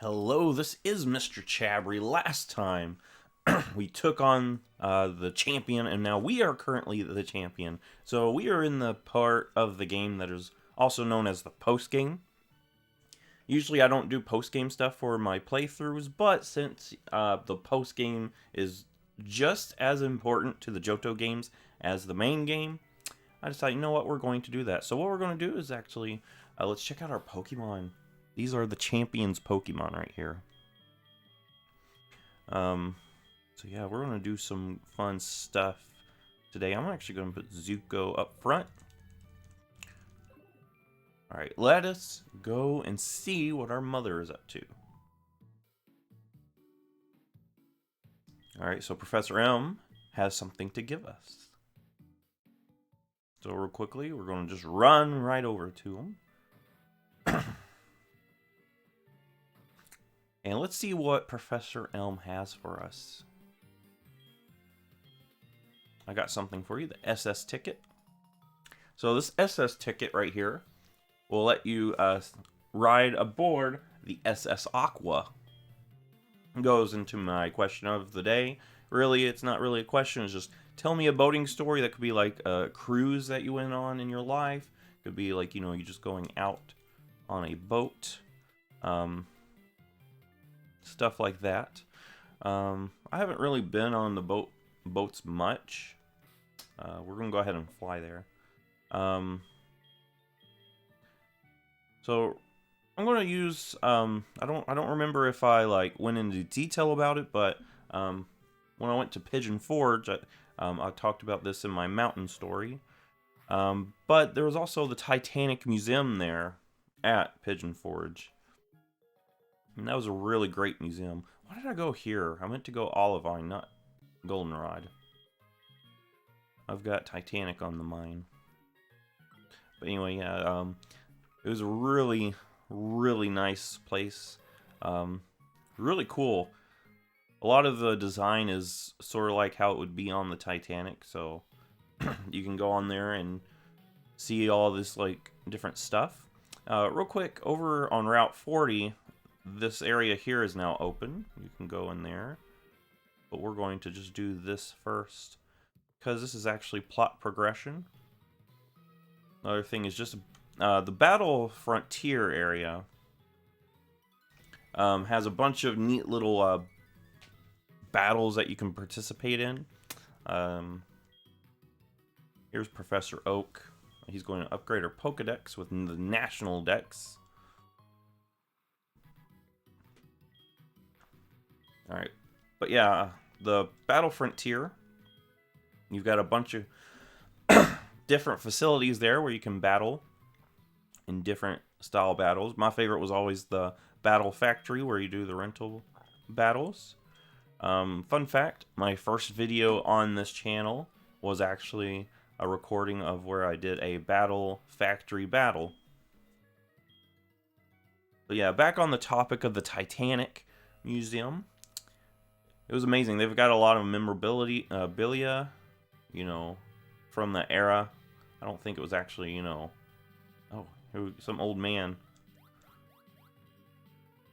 Hello, this is MrChabry. Last time we took on the champion, and now we are currently the champion. So we are in the part of the game that is also known as the post-game. Usually I don't do post-game stuff for my playthroughs, but since the post-game is just as important to the Johto games as the main game, I decided, you know what, we're going to do that. So what we're going to do is actually, let's check out our Pokemon. These are the champions Pokemon right here. So yeah, we're going to do some fun stuff today. I'm actually going to put Zuko up front. Alright, let us go and see what our mother is up to. Alright, so Professor M has something to give us. So real quickly, we're going to just run right over to him. And let's see what Professor Elm has for us. I got something for you, the SS ticket. So this SS ticket right here will let you ride aboard the SS Aqua. It goes into my question of the day. Really, it's not really a question, it's just tell me a boating story. That could be like a cruise that you went on in your life. It could be like, you know, you just going out on a boat. Stuff like that. I haven't really been on the boats much. We're gonna go ahead and fly there. So I'm gonna use I don't remember if I like went into detail about it, but when I went to Pigeon Forge, I talked about this in my mountain story. But there was also the Titanic Museum there at Pigeon Forge. And that was a really great museum. Why did I go here? I meant to go Olivine, not Goldenrod. I've got Titanic on the mind. But anyway, yeah, it was a really, really nice place. Really cool. A lot of the design is sort of like how it would be on the Titanic, so you can go on there and see all this like different stuff. Real quick, over on Route 40, this area here is now open. You can go in there. But we're going to just do this first, because this is actually plot progression. Another thing is just the Battle Frontier area has a bunch of neat little battles that you can participate in. Here's Professor Oak. He's going to upgrade our Pokedex with the National Dex. Alright, but yeah, the Battle Frontier, you've got a bunch of different facilities there where you can battle in different style battles. My favorite was always the Battle Factory, where you do the rental battles. Fun fact, my first video on this channel was actually a recording of where I did a Battle Factory battle. But yeah, back on the topic of the Titanic Museum. It was amazing. They've got a lot of memorabilia, you know, from the era. I don't think it was actually, you know... Oh, some old man.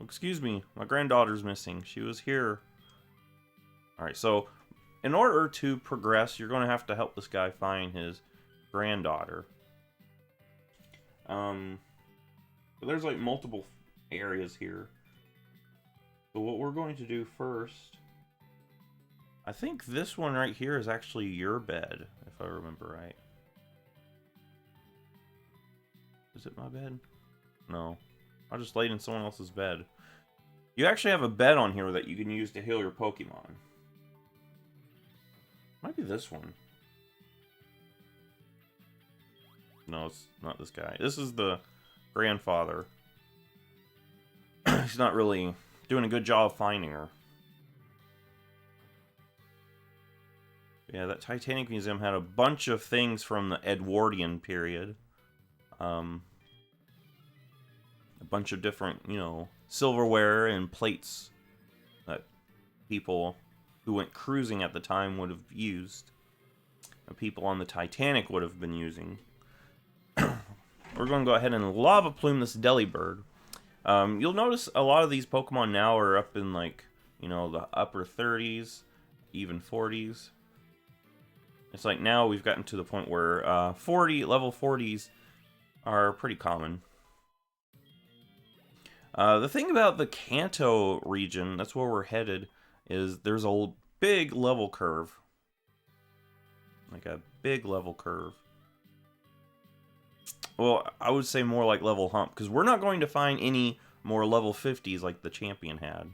Excuse me, my granddaughter's missing. She was here. Alright, so in order to progress, you're going to have to help this guy find his granddaughter. But there's like multiple areas here. So what we're going to do first... I think this one right here is actually your bed, if I remember right. Is it my bed? No. I just laid in someone else's bed. You actually have a bed on here that you can use to heal your Pokemon. Might be this one. No, it's not this guy. This is the grandfather. He's not really doing a good job finding her. Yeah, that Titanic Museum had a bunch of things from the Edwardian period. A bunch of different, you know, silverware and plates that people who went cruising at the time would have used. And people on the Titanic would have been using. We're going to go ahead and Lava Plume this Delibird. You'll notice a lot of these Pokemon now are up in, like, you know, the upper 30s, even 40s. It's like now we've gotten to the point where level 40s are pretty common. The thing about the Kanto region, that's where we're headed, is there's a big level curve. Like a big level curve. Well, I would say more like level hump, because we're not going to find any more level 50s like the champion had.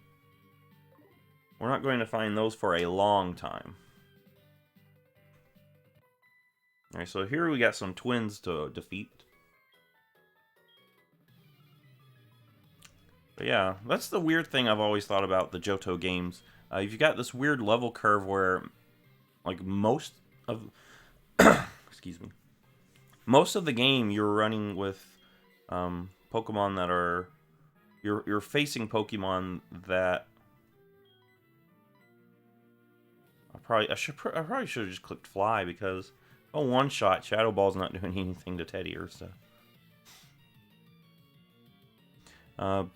We're not going to find those for a long time. Alright, so here we got some twins to defeat. But yeah, that's the weird thing I've always thought about the Johto games. You've got this weird level curve where, like, most of... excuse me. Most of the game you're running with Pokemon that are... You're facing Pokemon that... I probably should have just clicked Fly, because one shot, Shadow Ball's not doing anything to Teddy or stuff. But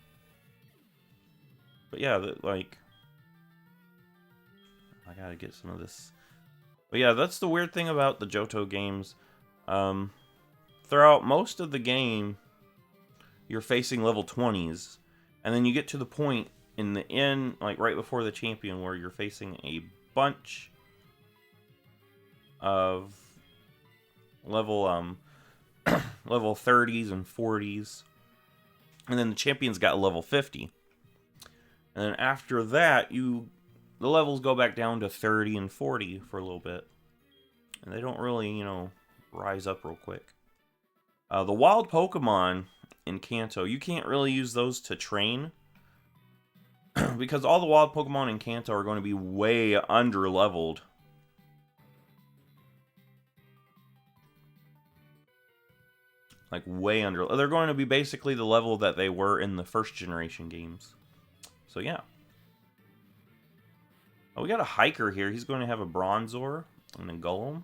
yeah, like, I gotta get some of this. But yeah, that's the weird thing about the Johto games. Throughout most of the game, you're facing level 20s, and then you get to the point in the end, like right before the champion, where you're facing a bunch of level level 30s and 40s, and then the champion's got level 50. And then after that, the levels go back down to 30 and 40 for a little bit. And they don't really, you know, rise up real quick. The wild Pokemon in Kanto, you can't really use those to train. Because all the wild Pokemon in Kanto are going to be way under-leveled. Like, way under. They're going to be basically the level that they were in the first generation games. So, yeah. Oh, we got a hiker here. He's going to have a Bronzor and a Golem.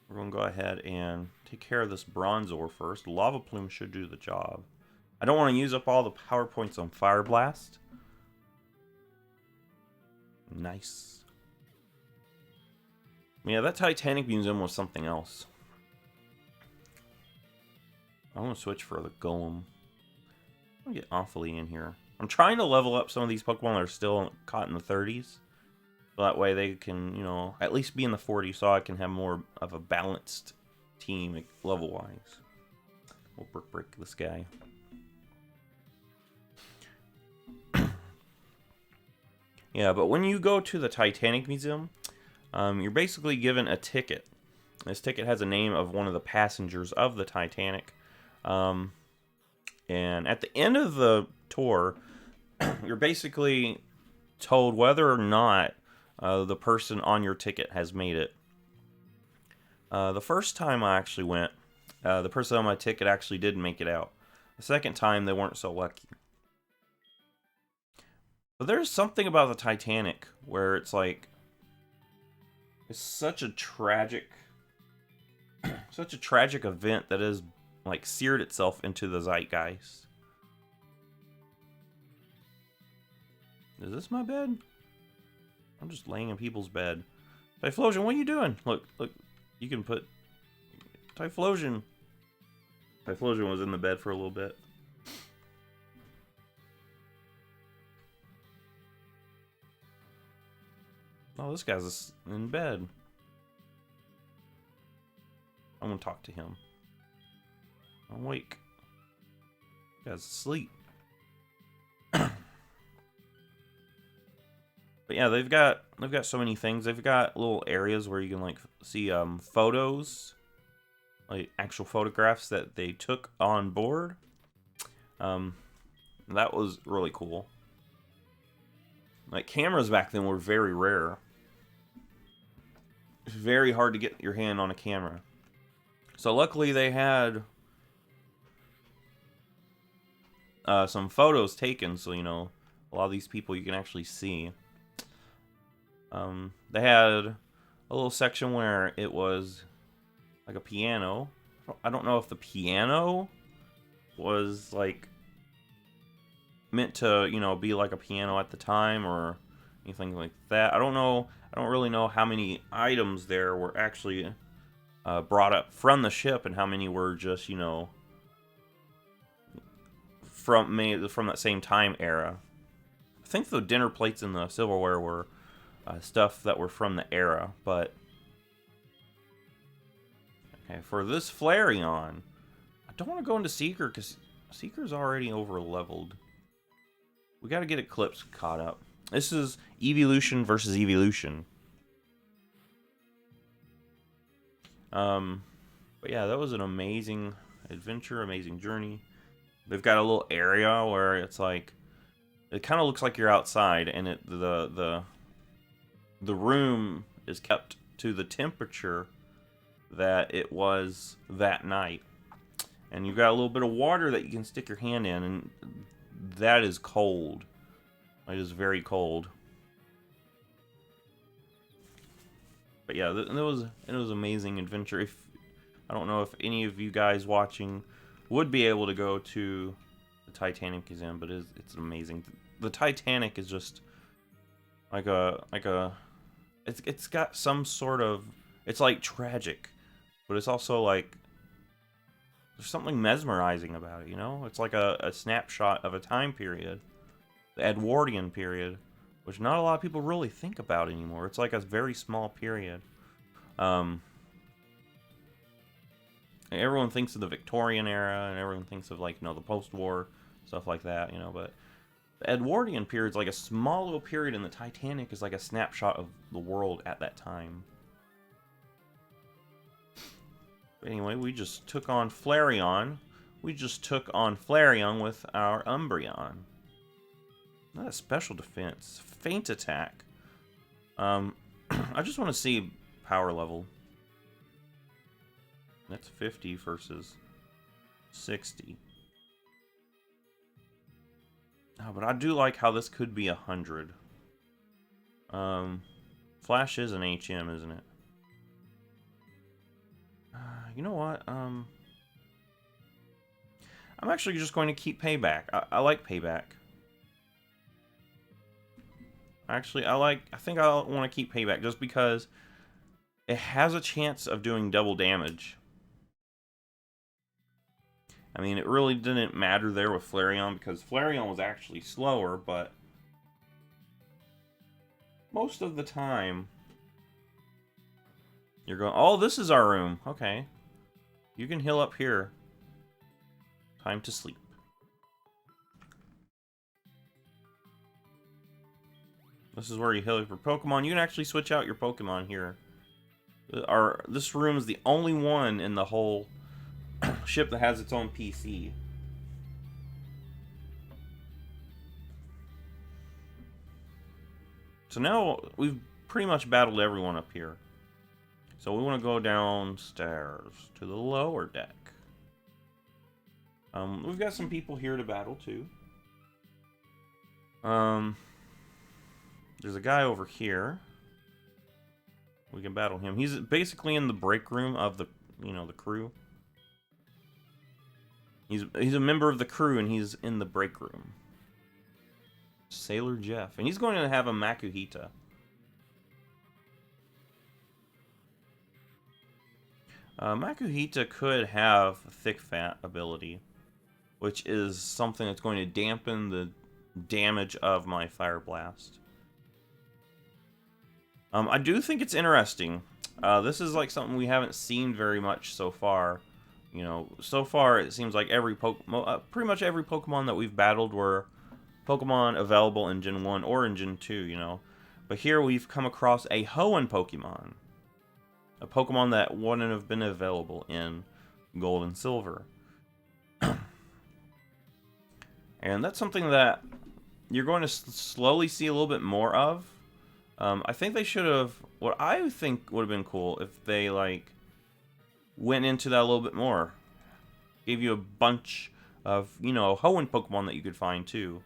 We're going to go ahead and take care of this Bronzor first. Lava Plume should do the job. I don't want to use up all the power points on Fire Blast. Nice. Yeah, that Titanic Museum was something else. I'm going to switch for the Golem. I'm going to get awfully in here. I'm trying to level up some of these Pokemon that are still caught in the 30s. So that way they can, you know, at least be in the 40s, so I can have more of a balanced team level-wise. We'll break this guy. Yeah, but when you go to the Titanic Museum, you're basically given a ticket. This ticket has a name of one of the passengers of the Titanic. And at the end of the tour, you're basically told whether or not the person on your ticket has made it. The first time I actually went, the person on my ticket actually did make it out. The second time, they weren't so lucky. But there's something about the Titanic where it's like, it's such a tragic event that has, like, seared itself into the zeitgeist. Is this my bed? I'm just laying in people's bed. Typhlosion, what are you doing? Look, you can put Typhlosion. Typhlosion was in the bed for a little bit. Oh, this guy's in bed. I'm gonna talk to him. I'm awake. This guy's asleep. But yeah, they've got so many things. They've got little areas where you can, like, see photos, like actual photographs that they took on board. That was really cool. Like, cameras back then were very rare. It's very hard to get your hand on a camera. So luckily they had some photos taken, so, you know, a lot of these people you can actually see. They had a little section where it was like a piano. I don't know if the piano was like meant to, you know, be like a piano at the time or anything like that. I don't know. I don't really know how many items there were actually brought up from the ship and how many were just, you know, from that same time era. I think the dinner plates and the silverware were stuff that were from the era, but okay, for this Flareon, I don't want to go into Seeker because Seeker's already over leveled. We got to get Eclipse caught up. This is evolution versus evolution. But yeah, that was an amazing adventure, amazing journey. They've got a little area where it's like, it kind of looks like you're outside, and the room is kept to the temperature that it was that night. And you've got a little bit of water that you can stick your hand in, and that is cold. It is very cold. But yeah, it was an amazing adventure. If I don't know if any of you guys watching would be able to go to the Titanic Museum, but it's amazing. The Titanic is just it's got some sort of, it's like tragic, but it's also like there's something mesmerizing about it, you know? It's like a snapshot of a time period, the Edwardian period, which not a lot of people really think about anymore. It's like a very small period. Everyone thinks of the Victorian era, and everyone thinks of, like, you know, the post-war stuff like that, you know, but the Edwardian period is like a small little period, and the Titanic is like a snapshot of the world at that time. But anyway, we just took on Flareon. We just took on Flareon with our Umbreon. Not a special defense. Feint attack. I just want to see power level. That's 50 versus 60. Oh, but I do like how this could be 100. Flash is an HM, isn't it? You know what? I'm actually just going to keep Payback. I like Payback. Actually, I think I want to keep Payback just because it has a chance of doing double damage. I mean, it really didn't matter there with Flareon because Flareon was actually slower, but most of the time you're going, oh, this is our room. Okay. You can heal up here. Time to sleep. This is where you heal your Pokemon. You can actually switch out your Pokemon here. This room is the only one in the whole ship that has its own PC. So now we've pretty much battled everyone up here. So we want to go downstairs to the lower deck. We've got some people here to battle too. There's a guy over here. We can battle him. He's basically in the break room of the, you know, the crew. He's a member of the crew, and he's in the break room. Sailor Jeff. And he's going to have a Makuhita. Makuhita could have Thick Fat ability, which is something that's going to dampen the damage of my Fire Blast. I do think it's interesting. This is like something we haven't seen very much so far. You know, so far it seems like pretty much every Pokemon that we've battled were Pokemon available in Gen 1 or in Gen 2, you know. But here we've come across a Hoenn Pokemon. A Pokemon that wouldn't have been available in Gold and Silver. And that's something that you're going to slowly see a little bit more of. I think they should have... What I think would have been cool if they, like, went into that a little bit more. Gave you a bunch of, you know, Hoenn Pokemon that you could find, too.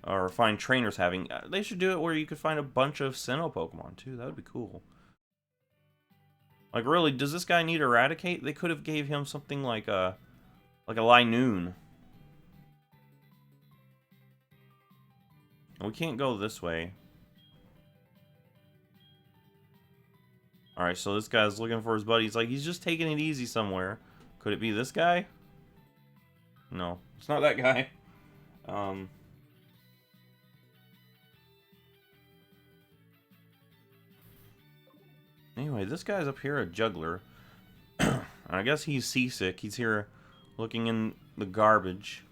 Or find trainers having... They should do it where you could find a bunch of Sinnoh Pokemon, too. That would be cool. Like, really, does this guy need Eradicate? They could have gave him something like a Like a Linoon. We can't go this way. Alright, so this guy's looking for his buddy. He's like, he's just taking it easy somewhere. Could it be this guy? No, it's not that guy. Anyway, this guy's up here, a juggler. I guess he's seasick. He's here looking in the garbage.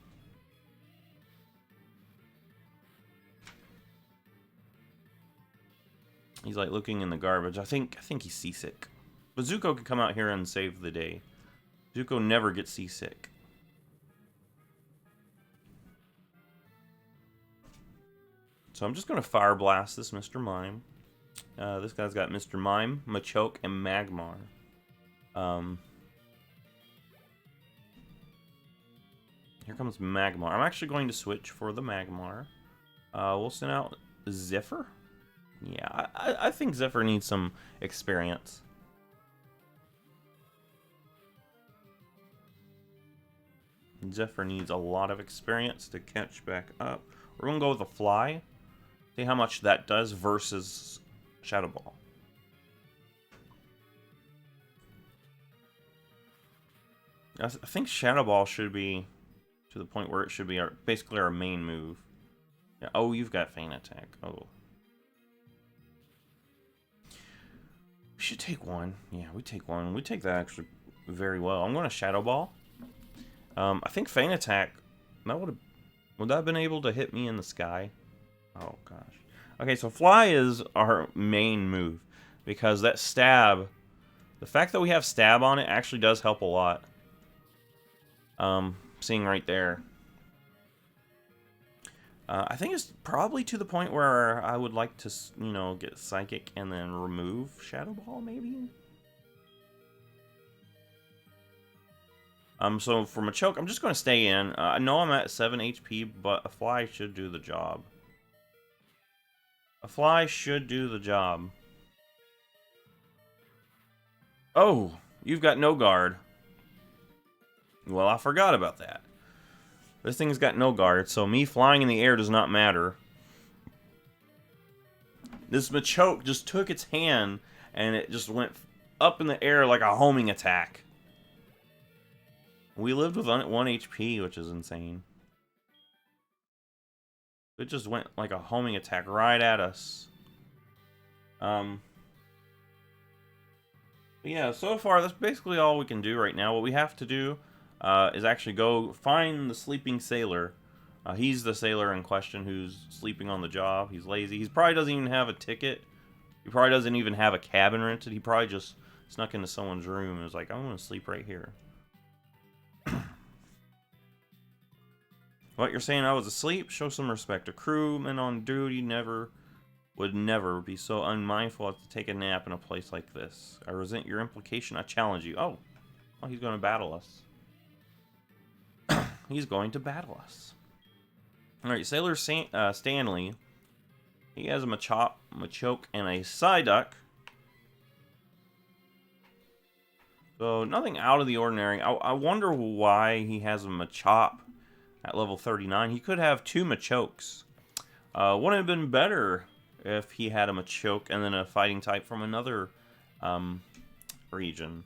He's like looking in the garbage. I think he's seasick. But Zuko could come out here and save the day. Zuko never gets seasick. So I'm just gonna fire blast this Mr. Mime. This guy's got Mr. Mime, Machoke, and Magmar. Here comes Magmar. I'm actually going to switch for the Magmar. We'll send out Zephyr. Yeah, I think Zephyr needs some experience. Zephyr needs a lot of experience to catch back up. We're going to go with a Fly. See how much that does versus Shadow Ball. I think Shadow Ball should be to the point where it should be basically our main move. Yeah, oh, you've got Feint Attack. Oh. We should take one. Yeah, we take one. We take that actually very well. I'm going to Shadow Ball. I think Feint Attack, that would that have been able to hit me in the sky? Oh, gosh. Okay, so Fly is our main move. Because that stab, the fact that we have stab on it actually does help a lot. Seeing right there. I think it's probably to the point where I would like to, you know, get Psychic and then remove Shadow Ball, maybe? So for Machoke, I'm just going to stay in. I know I'm at 7 HP, but a Fly should do the job. A Fly should do the job. Oh, you've got no guard. Well, I forgot about that. This thing's got no guard, so me flying in the air does not matter. This Machoke just took its hand, and it just went up in the air like a homing attack. We lived with 1 HP, which is insane. It just went like a homing attack right at us. Yeah, so far, that's basically all we can do right now. What we have to do is actually go find the sleeping sailor. He's the sailor in question who's sleeping on the job. He's lazy. He probably doesn't even have a ticket. He probably doesn't even have a cabin rented. He probably just snuck into someone's room and was like, I'm going to sleep right here. What, you're saying I was asleep? Show some respect. A crewman on duty would never be so unmindful as to take a nap in a place like this. I resent your implication. I challenge you. Oh, well, he's going to battle us. He's going to battle us. Alright, Sailor Stanley. He has a Machoke, and a Psyduck. So, nothing out of the ordinary. I wonder why he has a Machop at level 39. He could have 2 Machokes. Wouldn't it have been better if he had a Machoke and then a fighting type from another region?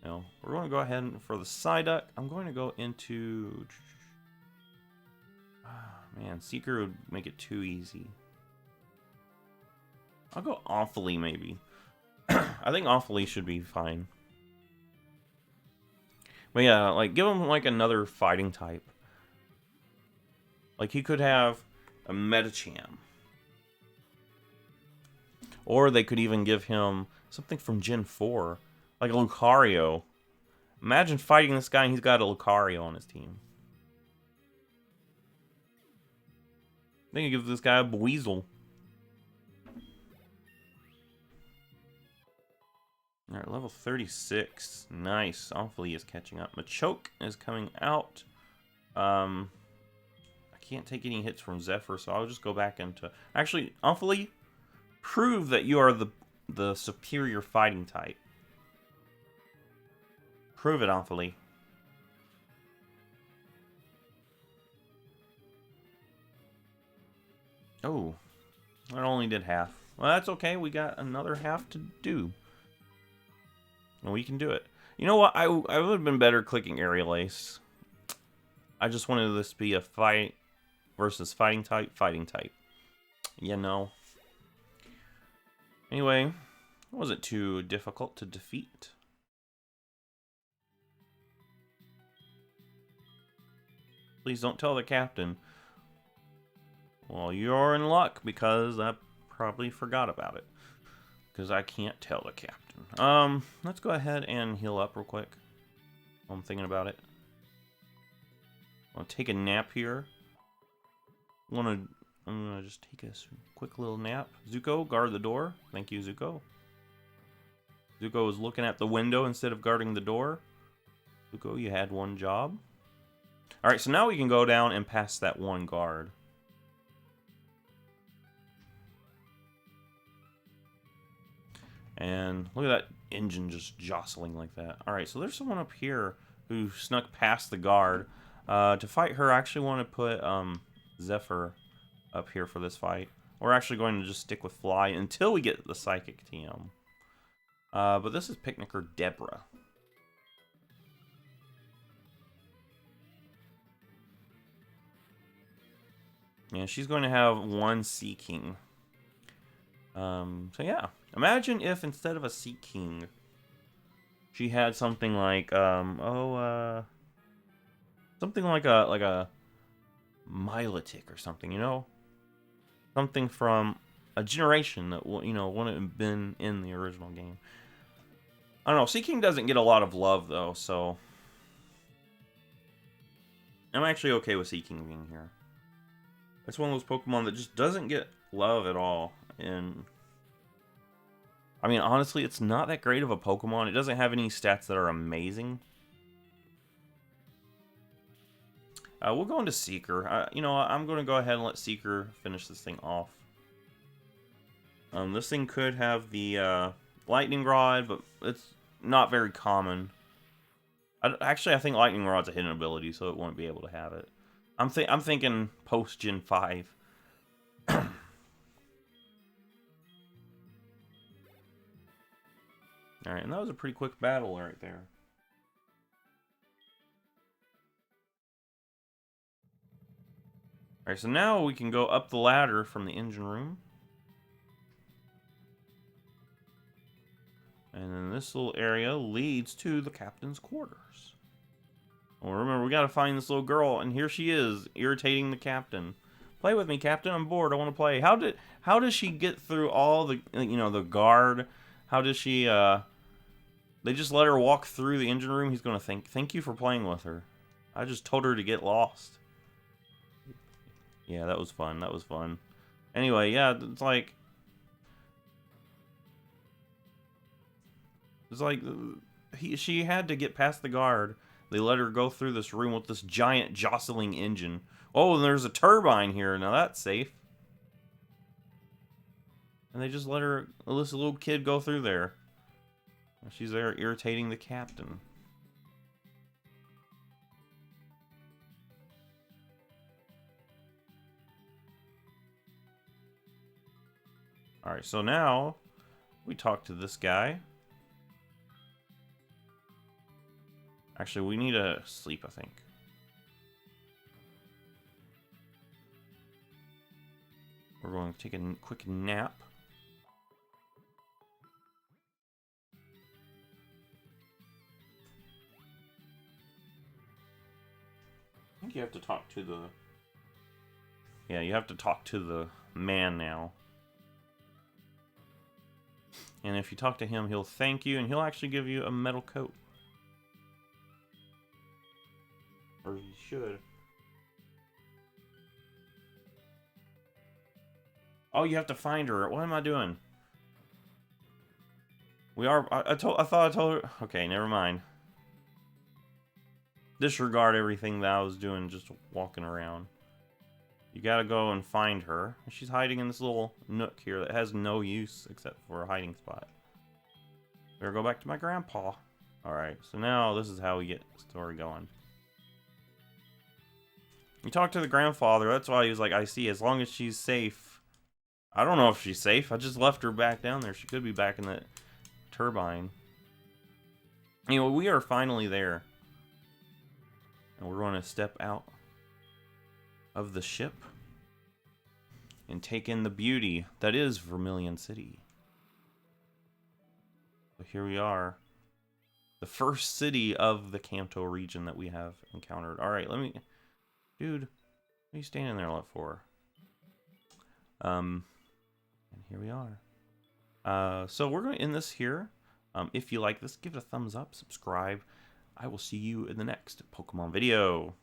You know, we're going to go ahead and for the Psyduck, I'm going to go into... man, Seeker would make it too easy. I'll go Awfully, maybe. I think Awfully should be fine. But yeah, like, give him, like, another fighting type. Like, he could have a Medicham. Or they could even give him something from Gen 4. Like a Lucario. Imagine fighting this guy and he's got a Lucario on his team. They could give this guy a Buizel. Alright, level 36. Nice. Awfully is catching up. Machoke is coming out. I can't take any hits from Zephyr, so I'll just go back into... Actually, Awfully, prove that you are the superior fighting type. Prove it, Awfully. Oh, I only did half. Well, that's okay. We got another half to do. And we can do it. You know what? I would have been better clicking Aerial Ace. I just wanted this to be a fight versus fighting type. You know. Anyway, it wasn't too difficult to defeat. Please don't tell the captain. Well, you're in luck because I probably forgot about it. Because I can't tell the captain. Let's go ahead and heal up real quick. While I'm thinking about it. I'll take a nap here. I'm gonna just take a quick little nap. Zuko, guard the door. Thank you, Zuko. Zuko was looking at the window instead of guarding the door. Zuko, you had one job. Alright, so now we can go down and pass that one guard. And look at that engine just jostling like that. Alright, so there's someone up here who snuck past the guard. To fight her, I actually want to put Zephyr up here for this fight. We're actually going to just stick with Fly until we get the Psychic TM. But this is Picnicker Deborah. Yeah, she's going to have one Sea King. So yeah, imagine if instead of a Sea King, she had something like something like a Milotic or something, you know, something from a generation that wouldn't have been in the original game. I don't know. Sea King doesn't get a lot of love though, so I'm actually okay with Sea King being here. It's one of those Pokemon that just doesn't get love at all. And I mean, honestly, it's not that great of a Pokemon. It doesn't have any stats that are amazing. We'll go into Seeker. You know, I'm going to go ahead and let Seeker finish this thing off. This thing could have the Lightning Rod, but it's not very common. Actually, I think Lightning Rod's a hidden ability, so it won't be able to have it. I'm thinking post Gen 5. Alright, and that was a pretty quick battle right there. Alright, so now we can go up the ladder from the engine room. And then this little area leads to the captain's quarters. Well, remember, we gotta find this little girl, and here she is, irritating the captain. Play with me, Captain. I'm bored. I want to play. How does she get through all the, the guard? How does she, they just let her walk through the engine room? He's gonna think, thank you for playing with her. I just told her to get lost. Yeah, that was fun. That was fun. Anyway, yeah, it's like she had to get past the guard. They let her go through this room with this giant jostling engine. Oh, and there's a turbine here. Now that's safe. And they just let this little kid go through there. She's there irritating the captain. Alright, so now we talk to this guy. Actually, we need to sleep, I think. We're going to take a quick nap. I think you have to talk to the... Yeah, you have to talk to the man now. And if you talk to him, he'll thank you, and he'll actually give you a metal coat. Or he should. Oh, you have to find her. What am I doing? I thought I told her. Okay, never mind. Disregard everything that I was doing, just walking around. You gotta go and find her. She's hiding in this little nook here that has no use except for a hiding spot. Better go back to my grandpa. Alright, so now this is how we get the story going. You talk to the grandfather, that's why he was like, I see, as long as she's safe, I don't know if she's safe. I just left her back down there. She could be back in that turbine. Anyway, we are finally there. And we're going to step out of the ship and take in the beauty that is Vermilion City. So here we are. The first city of the Kanto region that we have encountered. Alright, let me... Dude, what are you standing there for? And here we are. So we're going to end this here. If you like this, give it a thumbs up, subscribe. I will see you in the next Pokemon video.